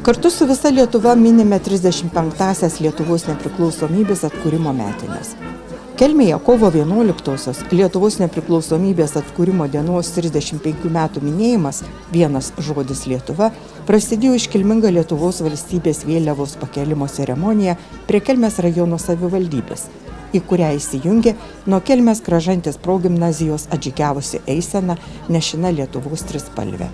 Kartu su visa Lietuva minime 35-asias Lietuvos nepriklausomybės atkūrimo metinės. Kelmėje kovo 11-osios Lietuvos nepriklausomybės atkūrimo dienos 35 metų minėjimas Vienas žodis Lietuva prasidėjo iškilminga Lietuvos valstybės vėliavos pakėlimo ceremonija prie Kelmės rajono savivaldybės, į kurią įsijungė nuo Kelmės Kražantės progimnazijos atžygiavusi eisena nešina Lietuvos trispalvė.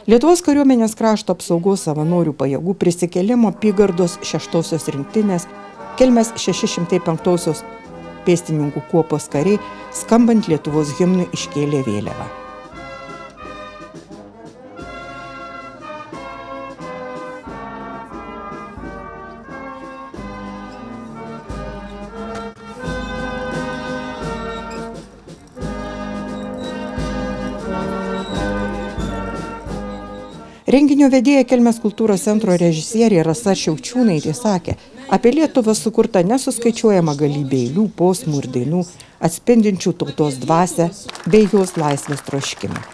Lietuvos kariuomenės krašto apsaugos savanorių pajėgų prisikėlimo apygardos 6-osios rinktinės Kelmės 605-osios pėstininkų kuopos kariai skambant Lietuvos himnui iškėlė vėliavą. Renginio vedėja Kelmės kultūros centro režisierė Rasa Šiaučiūnaitė sakė, apie Lietuvą sukurta nesuskaičiuojama galybė eilių, posmų ir dainų, atspindinčių tautos dvasią bei jos laisvės troškimą.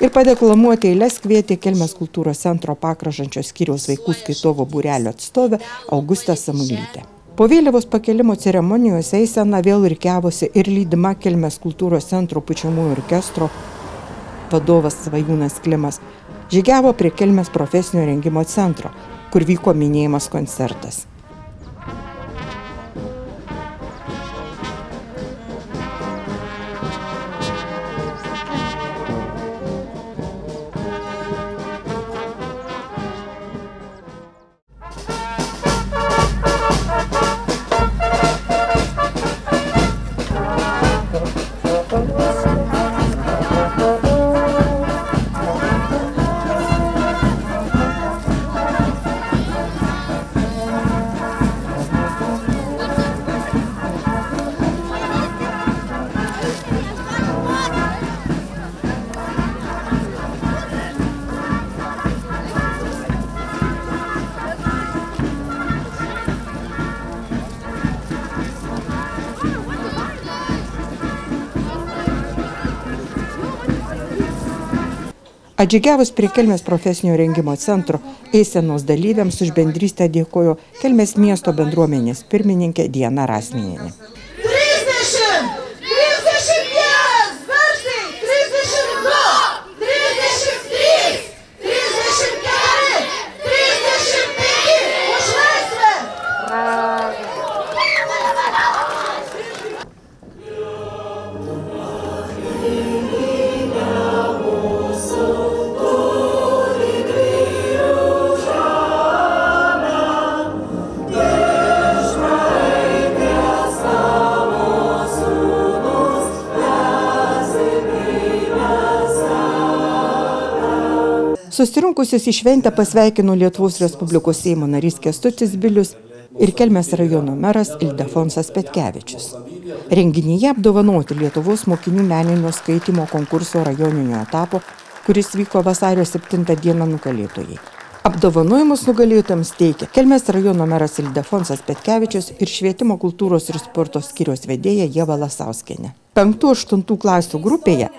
Ir padeklamuoti eiles kvietė Kelmės kultūros centro Pakražančio skyriaus vaikų skaitovo būrelio atstovė Augustė Samulytė. Po vėliavos pakėlimo ceremonijos eisena vėl rikiavosi ir lydima Kelmės kultūros centro pučiamųjų orkestro vadovas Svajūnas Klimas žygiavo prie Kelmės profesinio rengimo centro, kur vyko minėjimas koncertas. Atžygiavus prie Kelmės profesinio rengimo centro, eisenos dalyviams už bendrystę dėkojo Kelmės miesto bendruomenės pirmininkė Diana Razmienė. 30, 31, garsiai, 32, 33, 34, 35, už laisvę! Susirinkusius į šventę pasveikino Lietuvos Respublikos Seimo narys Kęstutis Bilius ir Kelmės rajono meras Ildefonsas Petkevičius. Renginyje apdovanoti Lietuvos mokinių meninio skaitymo konkurso rajoninio etapo, kuris vyko vasario 7 dieną nugalėtojai. Apdovanojimus nugalėtojams teikė Kelmės rajono meras Ildefonsas Petkevičius ir švietimo kultūros ir sporto skyriaus vedėja Ieva Lasauskienė. 5-8 klasių grupėje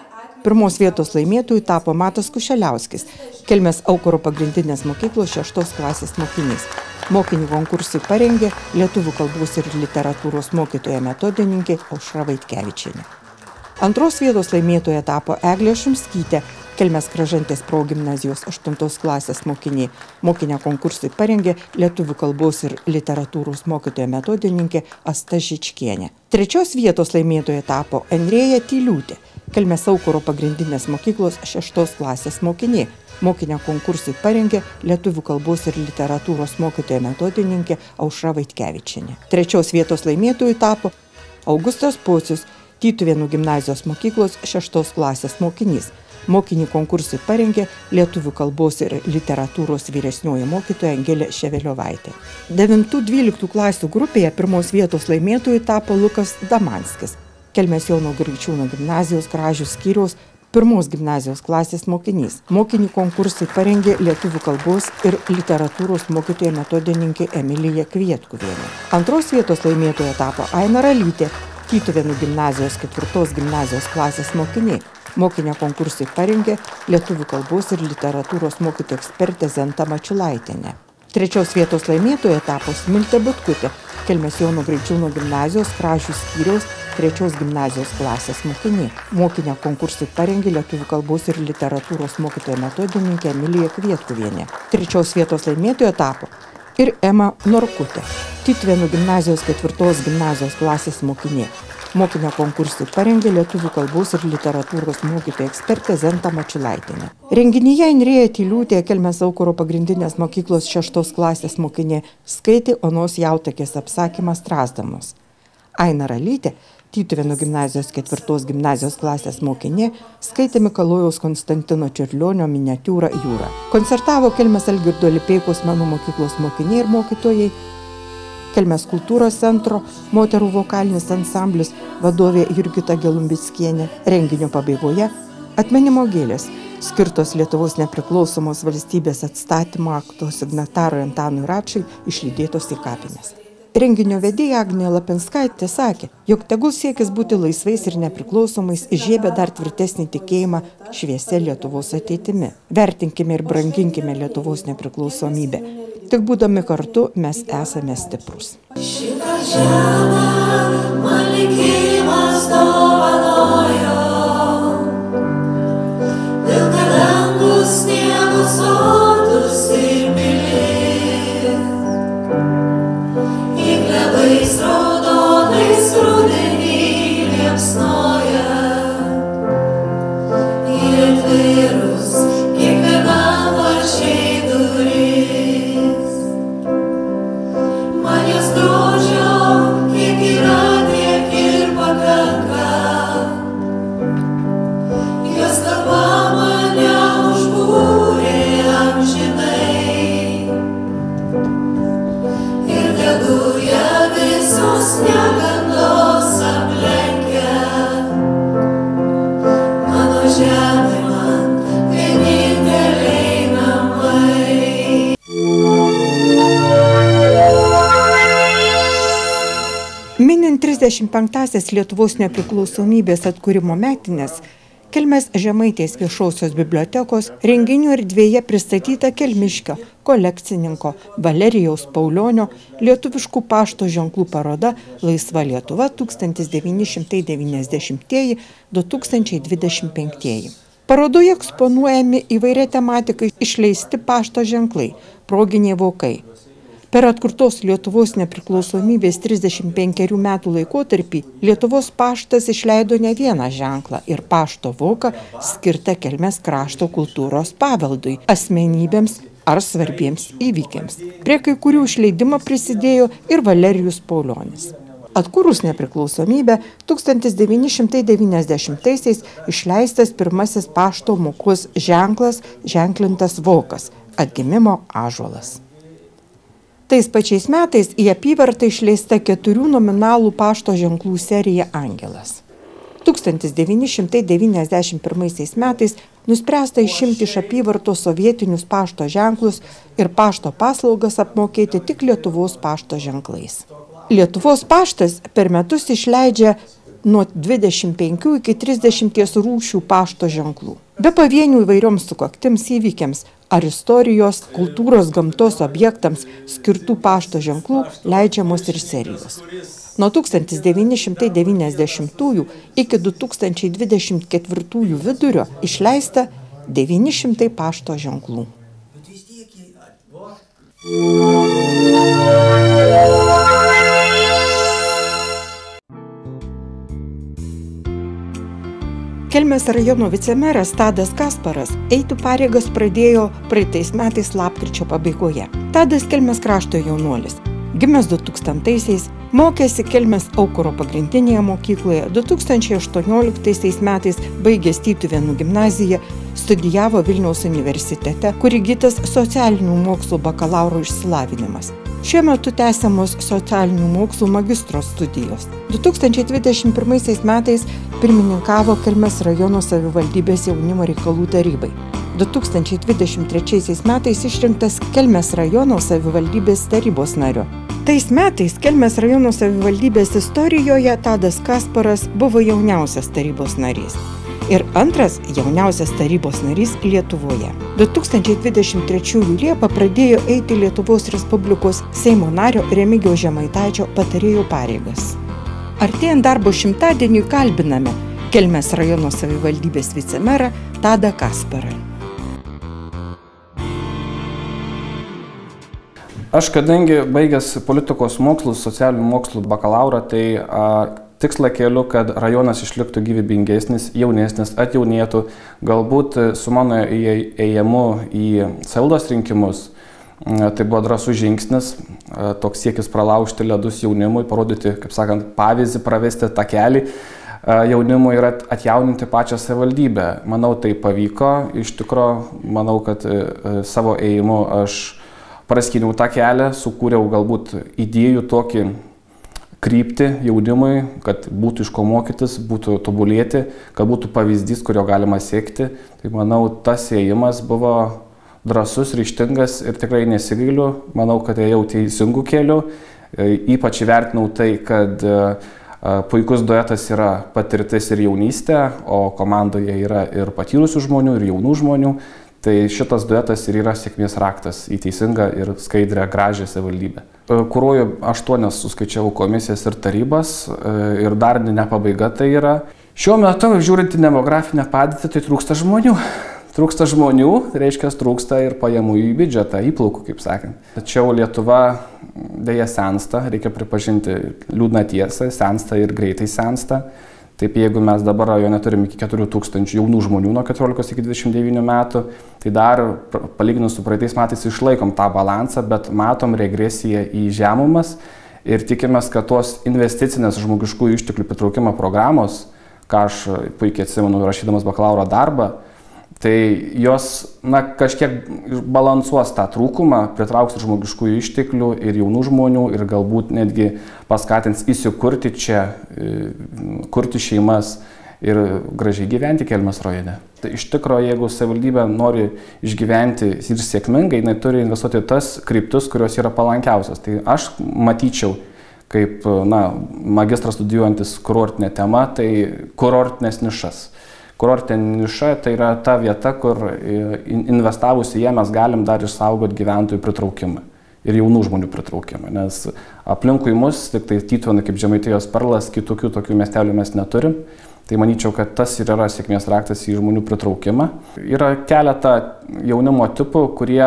pirmos vietos laimėtojų tapo Matas Kušeliauskis, Kelmės Aukuro pagrindinės mokyklos 6 klasės mokinys. Mokinį konkursui parengė lietuvių kalbos ir literatūros mokytoja metodininkė Aušra Vaitkevičienė. Antros vietos laimėtoja tapo Eglė Šumskytė, Kelmės Kražantės progimnazijos 8 klasės mokinė. Mokinę konkursui parengė lietuvių kalbos ir literatūros mokytoja metodininkė Asta Žičkienė. Trečios vietos laimėtoja tapo Andrėja Tyliūtė, Kelmės Aukuro pagrindinės mokyklos 6 klasės mokinė. Mokinę konkursui parengė lietuvių kalbos ir literatūros mokytoja metodininkė Aušra Vaitkevičienė. Trečios vietos laimėtojų tapo Augustas Pocius, Tytuvėnų gimnazijos mokyklos 6 klasės mokinys. Mokinį konkursui parengė lietuvių kalbos ir literatūros vyresnioji mokytoja Angelė Ševeliovaitė. 9-12 klasių grupėje pirmos vietos laimėtojų tapo Lukas Damanskis, Kelmės Jono Graičiūno gimnazijos Kražių skyriaus 1 gimnazijos klasės mokinys. Mokinį konkursui parengė lietuvių kalbos ir literatūros mokytoja metodininkė Emilija Kvietkuvienė. Antros vietos laimėtoja tapo Aina Ralytė, Tytuvėnų gimnazijos 4 gimnazijos klasės mokiniai. Mokinę konkursui parengė lietuvių kalbos ir literatūros mokytojų ekspertė Zenta Mačiulaitienė. 3 vietos laimėtoja tapo Smiltė Butkutė, Kelmės Jono Graičiūno gimnazijos Kražių skyriaus 3 gimnazijos klasės mokinė. Mokinę konkursui parengė lietuvių kalbos ir literatūros mokytoja metodininkė Emilija Kvietkuvienė. 3 vietos laimėtoja tapo ir Ema Norkutė, Tytuvėnų gimnazijos 4 gimnazijos klasės mokinė. Mokinę konkursui parengė lietuvių kalbos ir literatūros mokytoja ekspertė Zenta Mačiulaitienė. Renginyje Inrija Tyliūtė, Kelmės Aukuro pagrindinės mokyklos 6 klasės mokinė, skaitė Onos Jautakės apsakymą Strazdamos. Aina Ralytė, Tytuvėnų gimnazijos 4 gimnazijos klasės mokinė, skaitė Mikalojaus Konstantino Čiurlionio miniatiūrą Jūra. Koncertavo Kelmės Algirdo Lipeikos menų mokyklos mokiniai ir mokytojai, Kelmės kultūros centro moterų vokalinis ansamblis vadovė Jurgita Gelumbickienė. Renginio pabaigoje atminimo gėlės, skirtos Lietuvos nepriklausomos valstybės atstatymo akto signatarui Antanui Račai, išlydėtos į kapines. Renginio vedėja Agnė Lapinskaitė sakė, jog tegul siekis būti laisvais ir nepriklausomais įžiebia dar tvirtesnį tikėjimą šviesia Lietuvos ateitimi. Vertinkime ir branginkime Lietuvos nepriklausomybę. Tik būdami kartu mes esame stiprus. Šitą žemę man likimas dovanojo, dėl kadangų sniegų sotus ir pilį. Į klevais raudonais rudenį liepsnoja, ir atvėrus kiekvienam varčiai duris. Man jos grožio kiek yra, tiek ir pakanka. Jos kalba mane užbūrė amžinai. Ir tegu ją visos negandos aplenkia. Mano žemė man vieninteliai namai. Minint 35-asias Lietuvos nepriklausomybės atkūrimo metines, Kelmės Žemaitės viešosios bibliotekos renginių erdvėje pristatyta kelmiškio kolekcininko Valerijaus Paulionio lietuviškų pašto ženklų paroda Laisva Lietuva 1990–2025. Parodoje eksponuojami įvairia tematika išleisti pašto ženklai, proginiai vokai. Per atkurtos Lietuvos nepriklausomybės 35 metų laikotarpį Lietuvos paštas išleido ne vieną ženklą ir pašto voką skirtą Kelmės krašto kultūros paveldui, asmenybėms ar svarbiems įvykiams. Prie kai kurių išleidimo prisidėjo ir Valerijus Paulionis. Atkūrus nepriklausomybę 1990-aisiais išleistas pirmasis pašto mokos ženklas ženklintas vokas – atgimimo ąžuolas. Tais pačiais metais į apyvartą išleista 4 nominalų pašto ženklų serija Angelas. 1991 metais nuspręsta išimti iš apyvartos sovietinius pašto ženklus ir pašto paslaugas apmokėti tik Lietuvos pašto ženklais. Lietuvos paštas per metus išleidžia nuo 25 iki 30 rūšių pašto ženklų. Be pavienių įvairioms sukaktims įvykiams ar istorijos, kultūros, gamtos objektams skirtų pašto ženklų leidžiamos ir serijos. Nuo 1990 iki 2024 vidurio išleista 900 pašto ženklų. Kelmės rajono vicemeras Tadas Kasparas eiti pareigas pradėjo praeitais metais lapkričio pabaigoje. Tadas Kelmės krašto jaunuolis. Gimęs 2000-aisiais, mokėsi Kelmės Aukuro pagrindinėje mokykloje, 2018 metais baigęs Tytuvėnų gimnaziją, studijavo Vilniaus universitete, kur įgytas socialinių mokslų bakalauro išsilavinimas. Šiuo metu tęsiamos socialinių mokslų magistro studijos. 2021 metais pirmininkavo Kelmės rajono savivaldybės jaunimo reikalų tarybai. 2023 metais išrinktas Kelmės rajono savivaldybės tarybos nariu. Tais metais Kelmės rajono savivaldybės istorijoje Tadas Kasparas buvo jauniausias tarybos narys ir antras jauniausias tarybos narys Lietuvoje. 2023 Liepą pradėjo eiti Lietuvos Respublikos Seimo nario Remigijaus Žemaitaičio patarėjo pareigas. Artėjant darbo 100-dieniui kalbiname Kelmės rajono savivaldybės vicemerą Tadą Kasparą. Aš kadangi baigęs politikos mokslus, socialinių mokslų bakalaurą, tai tikslą keliu, kad rajonas išliktų gyvybingesnis, jaunesnis, atjaunėtų. Galbūt su mano ėjimu į savivaldos rinkimus tai buvo drąsus žingsnis, toks siekis pralaužti ledus jaunimui, parodyti, kaip sakant, pavyzdį, pravesti takelį jaunimui ir atjauninti pačią savivaldybę. Manau, tai pavyko. Iš tikrųjų, manau, kad savo ėjimu aš praskyniau tą kelią, sukūriau galbūt idėjų tokį kryptį jaunimui, kad būtų iš ko mokytis, būtų tobulėti, kad būtų pavyzdys, kurio galima siekti. Tai manau, tas ėjimas buvo drąsus, ryžtingas ir tikrai nesigailiu. Manau, kad ėjau teisingų kelių. Ypač įvertinau tai, kad puikus duetas yra patirtis ir jaunystė, o komandoje yra ir patyrusių žmonių, ir jaunų žmonių. Tai šitas duetas ir yra sėkmės raktas į teisingą ir skaidrę, gražią savivaldybę. Kuruoju 8 suskaičiavau komisijas ir tarybas ir dar ne pabaiga tai yra. Šiuo metu, žiūrint į demografinę padėtį, tai trūksta žmonių. Trūksta žmonių, tai reiškia, trūksta ir pajamų į biudžetą, įplaukų, kaip sakant. Tačiau Lietuva dėja sensta, reikia pripažinti liūdną tiesą, sensta ir greitai sensta. Taip, jeigu mes dabar rajone turime iki 4000 jaunų žmonių nuo 14 iki 29 metų, tai dar palyginus su praeitais metais išlaikom tą balansą, bet matom regresiją į žemumas ir tikimės, kad tos investicinės žmogiškųjų išteklių pritraukimo programos, ką aš puikiai atsimenu rašydamas bakalauro darbą, tai jos kažkiek balansuos tą trūkumą, pritrauks ir žmogiškųjų išteklių, ir jaunų žmonių, ir galbūt netgi paskatins įsikurti čia, kurti šeimas ir gražiai gyventi Kelmės rajone. Tai iš tikrųjų, jeigu savivaldybė nori išgyventi ir sėkmingai, jinai turi investuoti tas kryptis, kurios yra palankiausios. Tai aš matyčiau, kaip magistras studijuojantis kurortinę temą, tai kurortinės nišas. Kurortinė niša tai yra ta vieta, kur investavus į ją mes galim dar išsaugoti gyventojų pritraukimą ir jaunų žmonių pritraukimą, nes aplinkui mus tik tai Tytuvėnai kaip Žemaitijos perlas, kitokių tokių miestelių mes neturim. Tai manyčiau, kad tas ir yra sėkmės raktas į žmonių pritraukimą. Yra keletą jaunimo tipų, kurie,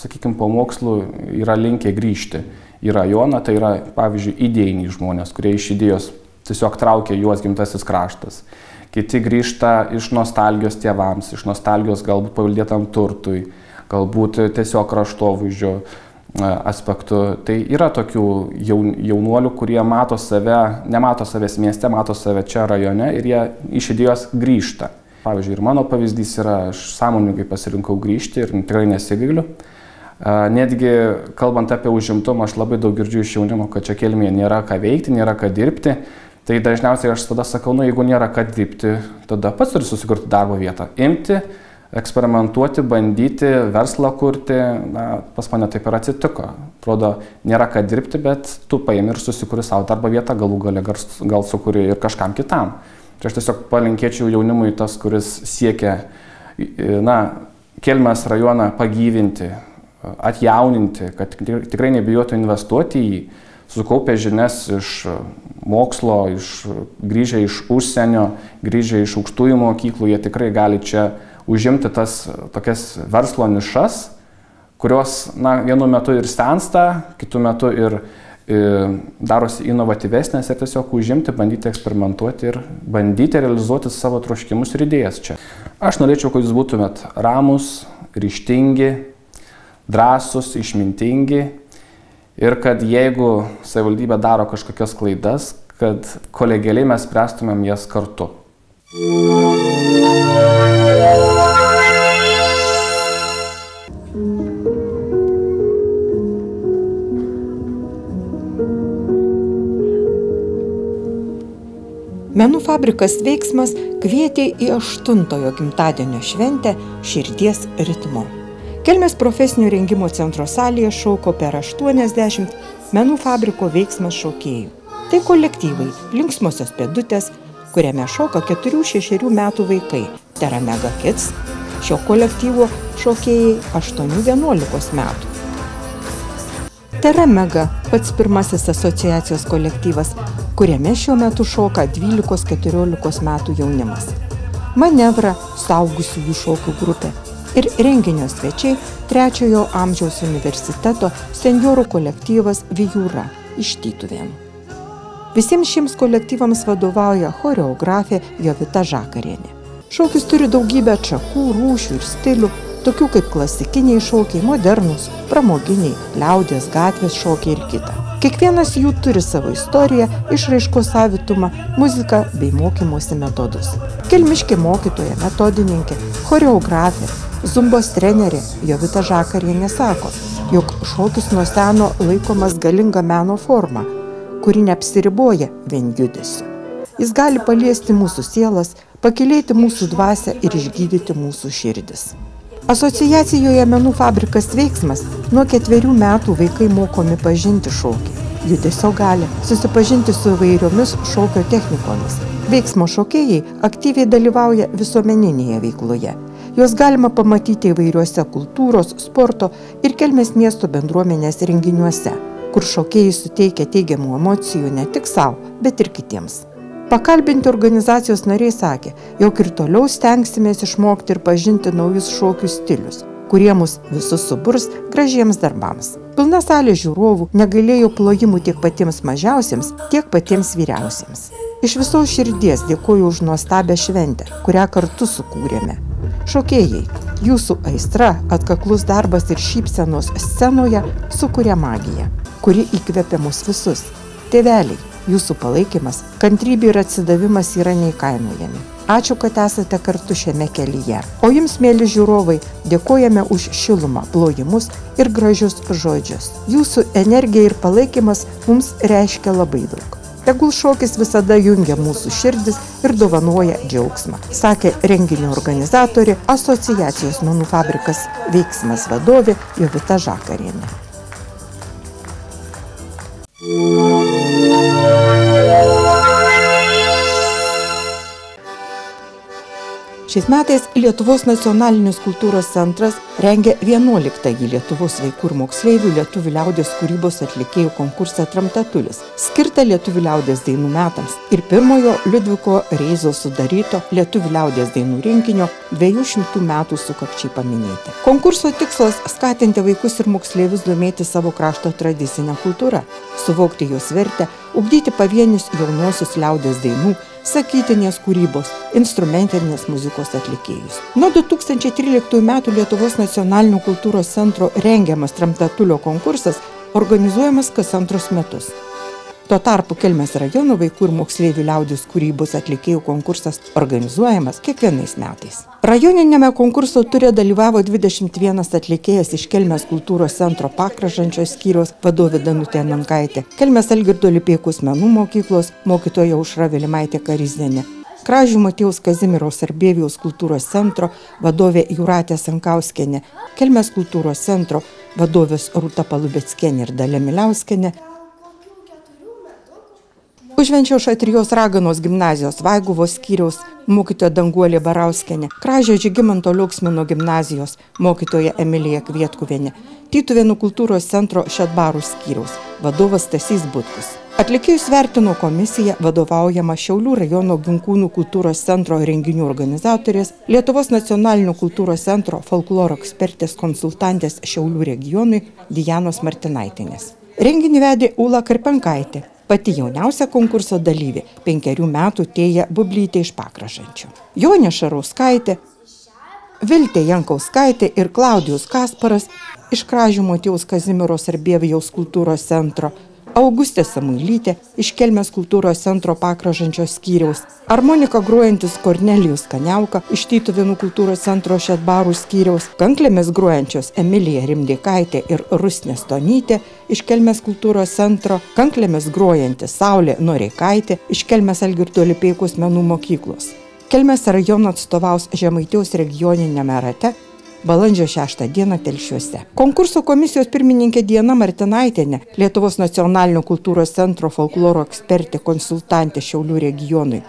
sakykime, po mokslų yra linkę grįžti į rajoną. Tai yra, pavyzdžiui, idėjiniai žmonės, kurie iš idėjos tiesiog traukia juos gimtasis kraštas. Kiti grįžta iš nostalgijos tėvams, iš nostalgijos galbūt paveldėtam turtui, galbūt tiesiog kraštovaizdžio aspektu. Tai yra tokių jaunuolių, kurie nemato savęs mieste, mato save čia rajone ir jie iš idėjos grįžta. Pavyzdžiui, ir mano pavyzdys yra, aš sąmoningai pasirinkau grįžti ir tikrai nesigailiu. Netgi kalbant apie užimtumą, aš labai daug girdžiu iš jaunimo, kad čia Kelmėje nėra ką veikti, nėra ką dirbti. Tai dažniausiai aš tada sakau, jeigu nėra ką dirbti, tada pats turi susikurti darbo vietą. Imti, eksperimentuoti, bandyti, verslą kurti. Pas mane taip ir atsitiko. Atrodo, nėra ką dirbti, bet tu paimi ir susikuri savo darbo vietą, galų gale gal sukuri ir kažkam kitam. Tai aš tiesiog palinkėčiau jaunimui tas, kuris siekia Kelmės rajoną pagyvinti, atjauninti, kad tikrai nebijotų investuoti į jį. Sukaupę žinias iš mokslo, grįžę iš užsienio, grįžę iš aukštųjų mokyklų, jie tikrai gali čia užimti tas tokias verslo nišas, kurios vienu metu ir sensta, kitu metu ir darosi inovatyvesnės ir tiesiog užimti, bandyti eksperimentuoti ir bandyti realizuoti savo troškimus ir idėjas čia. Aš norėčiau, kad jūs būtumėt ramus, ryžtingi, drąsūs, išmintingi. Ir kad jeigu savivaldybė daro kažkokias klaidas, kad kolegialiai mes spręstumėm jas kartu. Menų fabrikas fabrikas Veiksmas kvietė į 8-ojo gimtadienio šventę širdies ritmu. Kelmės profesinio rengimo centro salėje šoko per 80 menų fabriko Veiksmas šokėjų. Tai kolektyvai Linksmosios pėdutės, kuriame šoka 4-6 metų vaikai, Teramega Kids, šio kolektyvo šokėjai 8-11 metų. Teramega pats pirmasis asociacijos kolektyvas, kuriame šiuo metu šoka 12-14 metų jaunimas. Manevra suaugusiųjų šokių grupė ir renginio svečiai 3-ojo amžiaus universiteto senjorų kolektyvas Vijūra iš Tytuvėnų. Visiems šiems kolektyvams vadovauja choreografė Jovita Žakarienė. Šokis turi daugybę atšakų, rūšių ir stilių, tokių kaip klasikiniai šokiai, modernūs, pramoginiai, liaudies, gatvės šokiai ir kita. Kiekvienas jų turi savo istoriją, išraiškos savitumą, muziką bei mokymosi metodus. Kelmiškė mokytoja, metodininkė, choreografė, zumbos trenerė Jovita Žakarienė sako, jog šokis nuo seno laikomas galinga meno forma, kuri neapsiriboja vien judesiu. Jis gali paliesti mūsų sielas, pakylėti mūsų dvasią ir išgydyti mūsų širdis. Asociacijoje menų fabrikas Veiksmas nuo 4 metų vaikai mokomi pažinti šokį, judesio galią, susipažinti su įvairiomis šokio technikomis. Veiksmo šokėjai aktyviai dalyvauja visuomeninėje veikloje. Juos galima pamatyti įvairiuose kultūros, sporto ir Kelmės miesto bendruomenės renginiuose, kur šokėjai suteikia teigiamų emocijų ne tik savo, bet ir kitiems. Pakalbinti organizacijos nariai sakė, jog ir toliau stengsimės išmokti ir pažinti naujus šokių stilius, kurie mus visus suburs gražiems darbams. Pilna salė žiūrovų negailėjo plojimų tiek patiems mažiausiems, tiek patiems vyriausiems. Iš visos širdies dėkoju už nuostabią šventę, kurią kartu sukūrėme. Šokėjai, jūsų aistra, atkaklus darbas ir šypsenos scenoje sukuria magiją, kuri įkvepia mus visus. Tėveliai, jūsų palaikymas, kantrybė ir atsidavimas yra neįkainojami. Ačiū, kad esate kartu šiame kelyje. O jums, mėly žiūrovai, dėkojame už šilumą, plojimus ir gražius žodžius. Jūsų energija ir palaikymas mums reiškia labai daug. Tegul šokis visada jungia mūsų širdis ir dovanoja džiaugsmą, sakė renginio organizatorė, asociacijos menų fabrikas Veiksmas vadovė Jovita Žakarienė. Šiais metais Lietuvos nacionalinis kultūros centras rengia 11-ąjį Lietuvos vaikų ir moksleivių lietuvių liaudies kūrybos atlikėjų konkursą Tramtatulis, skirtą lietuvių liaudies dainų metams ir pirmojo Liudviko Reizo sudaryto lietuvių liaudies dainų rinkinio 200 metų sukakčiai paminėti. Konkurso tikslas – skatinti vaikus ir moksleivius domėti savo krašto tradicinę kultūrą, suvokti jos vertę, ugdyti pavienius jaunosius liaudies dainų, sakytinės kūrybos, instrumentinės muzikos atlikėjus. Nuo 2013 metų Lietuvos nacionalinio kultūros centro rengiamas Tramtatulio konkursas organizuojamas kas antrus metus. Tuo tarpu Kelmės rajono vaikų ir moksleivių liaudies kūrybos atlikėjų konkursas organizuojamas kiekvienais metais. Rajoninėme konkurso ture dalyvavo 21 atlikėjas iš Kelmės kultūros centro Pakražančio skyriaus vadovė Danutė Nankaitė, Kelmės Algirdo Lipėkos menų mokyklos mokytoja Aušra Vilimaitė Karizienė, Kražių Motiejaus Kazimiero Sarbievijaus kultūros centro vadovė Jūratė Sankauskienė, Kelmės kultūros centro vadovės Rūta Palubeckienė ir Dalia Miliauskienė, Užvenčio Šatrijos Raganos gimnazijos Vaiguvos skyriaus mokytoja Danguolė Barauskienė, Kražio Žygimanto Liauksmino gimnazijos mokytoja Emilija Kvietkuvienė, Tytuvėnų kultūros centro Šedbarų skyriaus vadovas Stasys Butkus. Atlikėjus vertino komisija vadovaujama Šiaulių rajono Ginkūnų kultūros centro renginių organizatorės, Lietuvos nacionalinio kultūros centro folkloro ekspertės konsultantės Šiaulių regionui Dianos Martinaitinės. Renginį vedė Ūla Karpenkaitė. Pati jauniausia konkurso dalyvė 5 metų Tėja Bublytė iš Pakražančio. Jonė Šarauskaitė, Viltė Jankauskaitė ir Klaudijus Kasparas iš Kražių Motiejaus Kazimiero Sarbievijaus kultūros centro Augustė Samuilytė iš Kelmės kultūros centro Pakražančio skyriaus, armonika grojantis Kornelijus Kaniauka iš Tytuvėnų kultūros centro Šedbarų skyriaus, kanklėmis grojančios Emilija Rimdeikaitė ir Rusnė Stonytė iš Kelmės kultūros centro, kanklėmis grojantis Saulė Noreikaitė iš Kelmės Algirdo Lipeikos menų mokyklos. Kelmės rajoną atstovaus Žemaitijos regioniniame rate balandžio 6 dieną Telšiuose. Konkurso komisijos pirmininkė Diana Martinaitienė, Lietuvos nacionalinio kultūros centro folkloro ekspertė konsultantė Šiaulių regionui.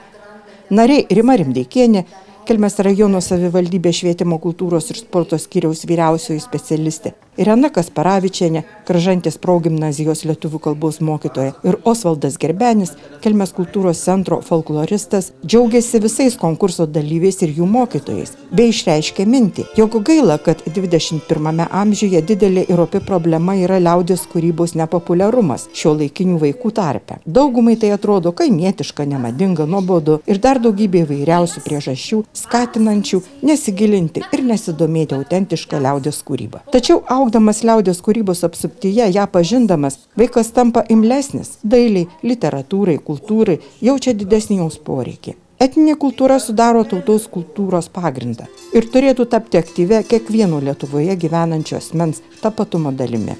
Nariai Rima Rimdeikienė, Kelmės rajono savivaldybės švietimo kultūros ir sporto skyriaus vyriausioji specialistė, Irena Kasparavičienė, Kražantės progimnazijos lietuvių kalbos mokytoja ir Osvaldas Gerbenis, Kelmės kultūros centro folkloristas, džiaugiasi visais konkurso dalyviais ir jų mokytojais, bei išreiškė mintį, jog gaila, kad 21 amžiuje didelė ir opi problema yra liaudies kūrybos nepopuliarumas šiuolaikinių vaikų tarpe. Daugumai tai atrodo kaimietiška, nemadinga, nuobodu ir dar daugybė įvairiausių priežasčių, skatinančių nesigilinti ir nesidomėti autentišką liaudies kūrybą. Tačiau augdamas liaudies kūrybos apsuptyje, ją pažindamas, vaikas tampa imlesnis dailiai, literatūrai, kultūrai, jaučia didesnį jos poreikį. Etninė kultūra sudaro tautos kultūros pagrindą ir turėtų tapti aktyvia kiekvieno Lietuvoje gyvenančio asmens tapatumo dalimi.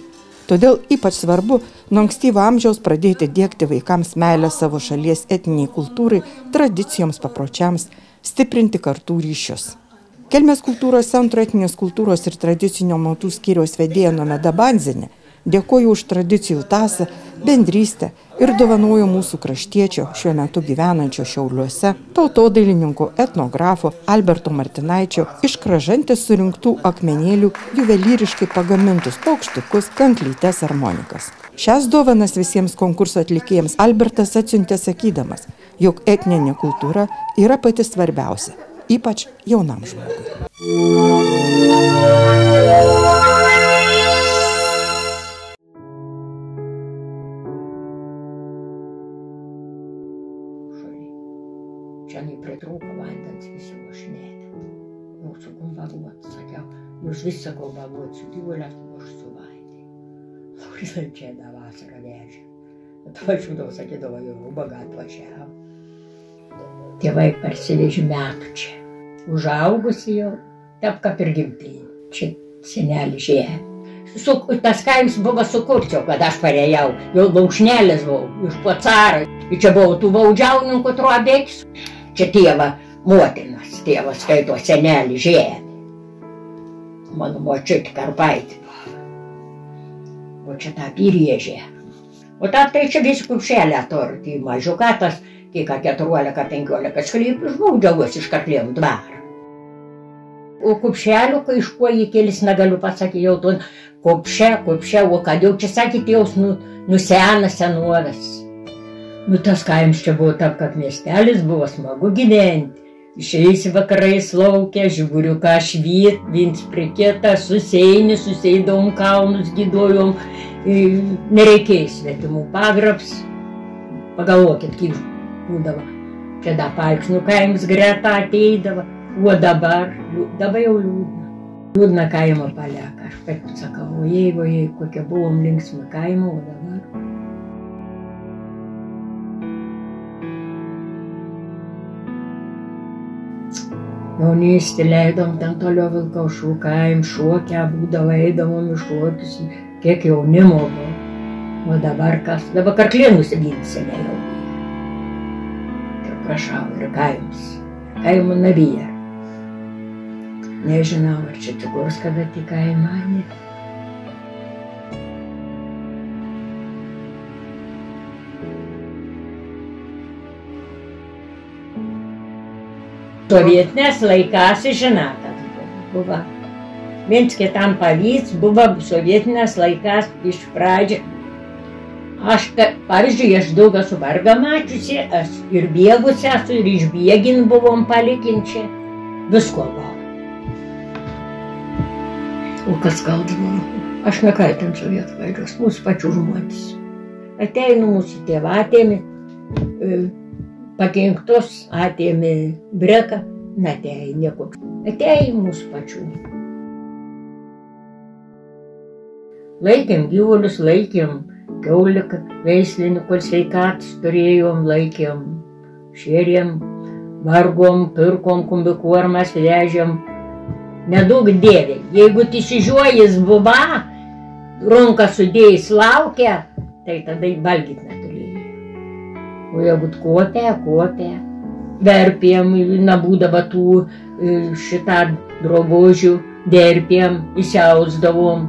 Todėl ypač svarbu nuo ankstyvo amžiaus pradėti diegti vaikams meilę savo šalies etniniai kultūrai, tradicijoms, papročiams, stiprinti kartų ryšius. Kelmės kultūros centro etninės kultūros ir tradicinio amatų skyriaus vedėja Nomeda Banzinė dėkoju už tradicijų tąsą, bendrystę ir dovanojo mūsų kraštiečio šiuo metu gyvenančio Šiauliuose, tautodailininku etnografo Alberto Martinaičio iš Kražantės surinktų akmenėlių juvelyriškai pagamintus paukštukus, kanklytes, armonikas. Šias dovanas visiems konkurso atlikėjams Albertas atsiuntė sakydamas, jog etninė kultūra yra pati svarbiausia, ypač jaunam žmogui. Šiandien pritrūko vandens visi lošinėti. Jau sakom valuot, sakiau, jūs vis sakau valuot su gyvulės, aš su vaidai. Laurisai čia da vasarą vežė. Atvažiuodavo, sakydavo, jau ubaga atvažiavo. Tėvai parsivežė metų čia. Užaugusi jau, taip kaip ir gimtąjį. Čia senelį žemė. Tas kaims buvo sukurčio, kad aš parėjau. Jau laušnelės buvau, iš po caro. Ir čia buvo tų vaudžiauninkų truobėkis. Čia tėva motinas, tėvas skaito senelį žemė. Mano močiutė Karpaitė. O čia tą piriežė. O tą tai čia visi kupšelę tortį. Mažiukatas, kiek 14-15 sklypų žmaudžiavos iš Karklėnų dvarą. O kupšelių, kai iš kuo jį kelis negaliu pasakyti, jau tu kupšė, o kad jau čia sakyti, jau nusenas senovės. Tas kaims čia buvo taip, kad miestelis buvo smagu gyventi. Išeisi vakarais laukia, žiūriuką švyt, viens prie kitą, susėdom kalnus, gydojom, nereikėjo svetimų pagrabs. Pagalvokit, kaip būdavo. Čia da Paikšnų kaims greta ateidavo, o dabar jau liūdna. Liūdna kaimo palieka, aš taip sakau, ojei, kokie buvom linksmi kaimo, o dabar. Jaunystį leidom ten toliau Vilkaušų kaim, šokę būdavo, eidavom iš šokius, kiek jaunimo buvo. O dabar kas? Dabar Karklėnus gynėsi jau. Ir prašau, ir kaimus. Kaimo navyje. Nežinau, ar čia tikurs, kada tik kaimą. Sovietinės laikas žinatas buvo. Viens kitam pavyzdys buvo sovietinės laikas iš pradžių. Aš, pavyzdžiui, aš daug esu vargą mačiusi, aš ir bėgusi esu, ir išbėgin buvom palikinčią. Visko buvo. O kas kaldavo? Aš nekaitam sovietų valdžios, mūsų pačių žmonės. Ateinu mūsų tėvą, atėmė pakenktus, atėmė breką, netei nieko. Atei mūsų pačių. Laikėm gyvulius, laikėm kiaulį veislinių, kol sveikatus turėjom, laikėm, šėrėm, vargom, pirkom, kumbikuormas, vežėm. Nedaug dėvė. Jeigu įsižiuojęs buba, runką sudėjęs laukia, tai tada valgyt neturėjo. O jeigu kopė, verpėm, nebūdavo tų šitą drobužių, derpėm, įsiausdavom,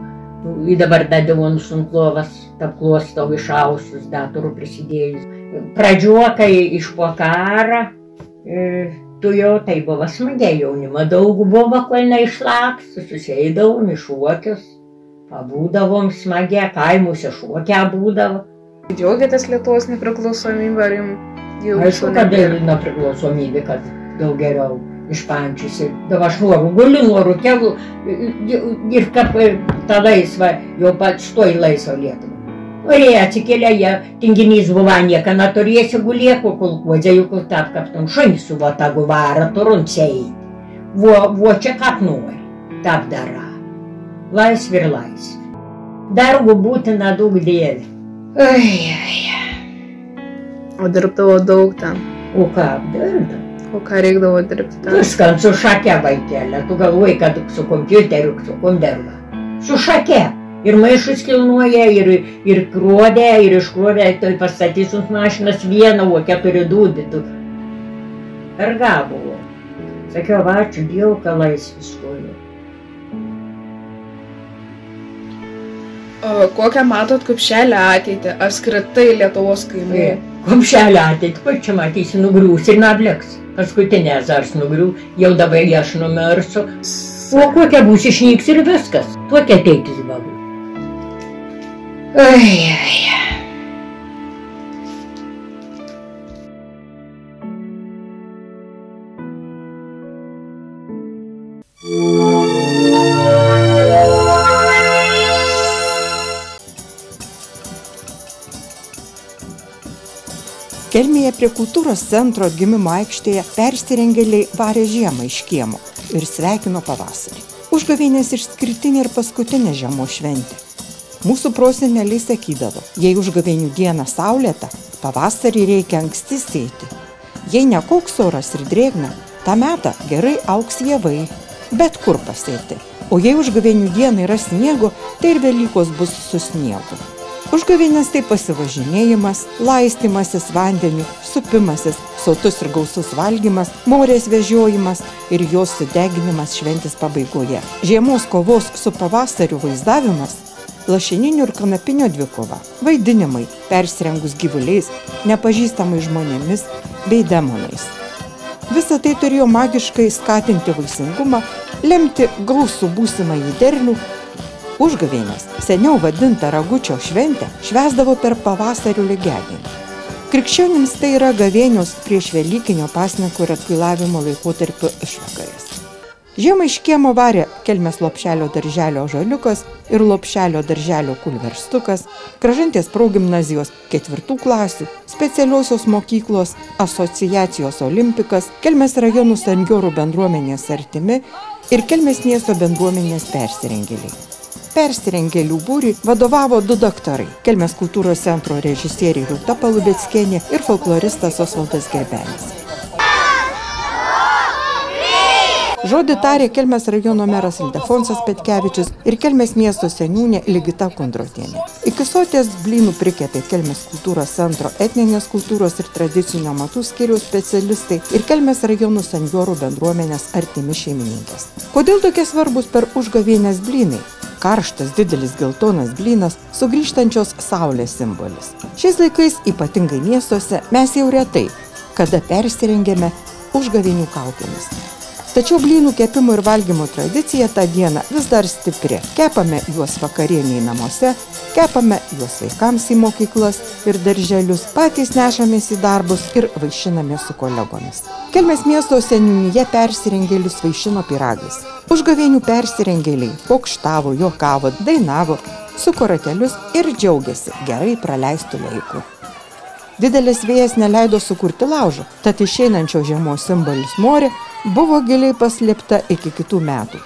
į dabar dadėvom sunklovas, tapklostau išausus, datorų prisidėjus. Pradžiokai iš po karą, tu jau tai buvo smagiai, jaunimo daug buvo, kol neišlaks, susėdavom iš šuokius, pabūdavom smagiai, kaimuose šuokia būdavo. Džiaugiatės Lietuvos nepriklausomybę, ar jums jau aišku, kad nepriklausomybė, kad daug geriau išpančiusi. Dabar aš noriu kelių ir kaip tą laisvą, jau pat štoj laisvą Lietuvą. Norėjo atsikėlė, jie tinginys buvo, nieka neturėsi gulėko, kol kodžiai, kol tap, kaip tam šaimsu, va tą guvarą, turunciai. Vo čia kaip nori, tap dara. Laisvė ir laisvė. Darbo būtina daug dėlė. O dirbdavo daug ten. O ką apdirbdavo? O ką reikdavo dirbti ten? Viską su šake vaikelė. Tu galvoji, kad su kompiuteriu, su komderva. Su šake. Ir maišus kilnuoja, ir kruodė, ir iškruodė, tai pastatys ant mašinas vieną, o 4 dūdytų. Verga buvo. Sakiau, ačiū Dievu, kad laisvė stojo. Kokią matot kupšelę ateitį, apskritai Lietuvos kaimų? Kupšelę ateitį, kur čia matysi, nugriūs ir nebliks. Paskutinė zars nugriū, jau dabar aš numirsiu. O kokia bus išnyks ir viskas. Tokia ateitis babu. Kelmėje prie kultūros centro atgimimo aikštėje persirengėliai varė žiemą iš kiemo ir sveikino pavasarį. Užgavėnės išskirtinė ir paskutinė žiemos šventė. Mūsų proseneliai sakydavo, jei užgavėnių dieną saulėta, pavasarį reikia anksti sėti. Jei nekoks oras ir drėgna, tą metą gerai augs javai, bet kur pasėti. O jei užgavėnių dieną yra sniego, tai ir Velykos bus su sniegu. Užgavėnės tai pasivažinėjimas, laistymasis vandeniu, supimasis, sotus ir gausus valgymas, morės vežiojimas ir jos sudeginimas šventės pabaigoje. Žiemos kovos su pavasariu vaizdavimas, lašininių ir kanapinio dvikova, vaidinimai, persirengus gyvuliais, nepažįstamais žmonėmis bei demonais. Visa tai turėjo magiškai skatinti vaisingumą, lemti gausų būsimąjį derlių. Užgavėnės, seniau vadinta ragučio šventė, švęsdavo per pavasarių lygiadienį. Krikščionims tai yra gavėnios prieš velykinio pasninko ir atgailavimo laikotarpio išvakarės. Žiemą iš kiemo varė Kelmės lopšelio darželio ąžuoliukas ir lopšelio darželio kulverstukas, Kražantės progimnazijos 4 klasių, specialiosios mokyklos, asociacijos olimpikas, Kelmės rajonų senjorų bendruomenės artimi ir Kelmės miesto bendruomenės persirengėliai. Persirengėlių būrį vadovavo 2 daktarai – Kelmės kultūros centro režisieriai Rūta Palubeckienė ir folkloristas Osvaldas Gerbelis. Žodį tarė Kelmės rajono meras Ildefonsas Petkevičius ir Kelmės miesto seniūnė Ligita Kondrotienė. Iki soties blynų prikepė Kelmės kultūros centro etninės kultūros ir tradicinio amatų skyriaus specialistai ir Kelmės rajonų senjorų bendruomenės artimi šeimininkės. Kodėl tokie svarbus per užgavėnės blynai? Karštas, didelis geltonas blynas, sugrįžtančios saulės simbolis. Šiais laikais, ypatingai miestuose, mes jau retai, kada persirengėme užgavėnių kaukėmis. Tačiau blynų kepimo ir valgymo tradicija tą dieną vis dar stipri. Kepame juos vakarieniai namuose, kepame juos vaikams į mokyklas ir darželius, patys nešamės į darbus ir vaišinamės su kolegomis. Kelmės miesto seniūnija persirengėlius vaišino pyragais. Užgavėnių persirengėliai pokštavo, juokavo, dainavo, suko ratelius ir džiaugiasi gerai praleistų laiku. Didelis vėjas neleido sukurti laužo, tad išeinančio žiemos simbolis morė buvo giliai paslėpta iki kitų metų.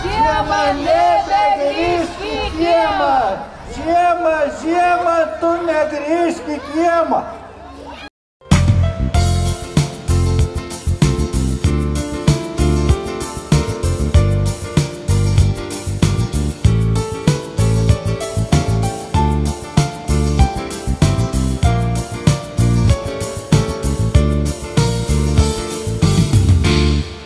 Žiema nebegrįš į Žiema, žiema, žiema, tu negrįžk į kiemą.